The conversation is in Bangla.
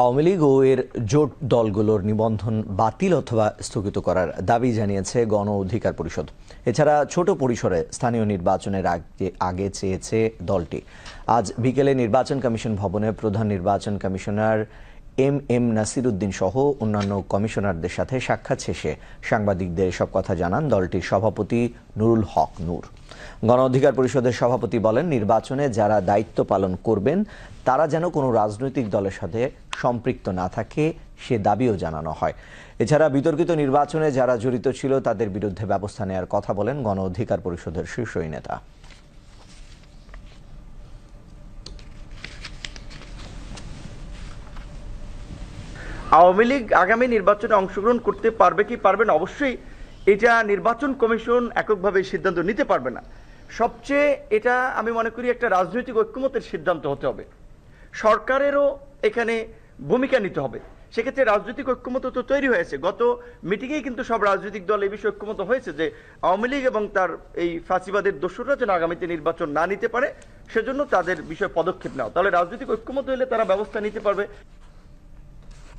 আওয়ামী লীগ ও এর জোট দলগুলোর নিবন্ধন বাতিল অথবা স্থগিত করার দাবি জানিয়েছে গণ অধিকার পরিষদ। এছাড়া ছোট পরিসরে স্থানীয় নির্বাচনের আগে চেয়েছে দলটি। আজ বিকেলে নির্বাচন কমিশন ভবনে প্রধান নির্বাচন কমিশনার এম নাসির উদ্দিন সহ অন্যান্য কমিশনারদের সাথে সাক্ষাৎ শেষে সাংবাদিকদের এসব কথা জানান দলটির সভাপতি নুরুল হক নূর। গণ অধিকার পরিষদের সভাপতি বলেন, নির্বাচনে যারা দায়িত্ব পালন করবেন তারা যেন কোনো রাজনৈতিক দলের সাথে সম্পৃক্ত না থাকে সে দাবিও জানানো হয়। এছাড়া বিতর্কিত নির্বাচনে যারা জড়িত ছিল তাদের বিরুদ্ধে ব্যবস্থা নেওয়ার কথা বলেন গণ অধিকার পরিষদের শীর্ষ এই নেতা। আওয়ামী লীগ আগামী নির্বাচনে অংশগ্রহণ করতে পারবে কি পারবে না, অবশ্যই এটা নির্বাচন কমিশন এককভাবে সিদ্ধান্ত নিতে পারবে না। সবচেয়ে এটা আমি মনে করি একটা রাজনৈতিক ঐক্যমতের সিদ্ধান্ত হতে হবে, সরকারেরও এখানে ভূমিকা নিতে হবে। সেক্ষেত্রে রাজনৈতিক ঐক্যমত তো তৈরি হয়েছে, গত মিটিংয়েই কিন্তু সব রাজনৈতিক দল এই বিষয়ে ঐক্যমত হয়েছে যে আওয়ামী লীগ এবং তার এই ফাঁসিবাদের দোসররা যেন আগামীতে নির্বাচন না নিতে পারে, সেজন্য তাদের বিষয়ে পদক্ষেপ নেওয়া। তাহলে রাজনৈতিক ঐক্যমত হলে তারা ব্যবস্থা নিতে পারবে।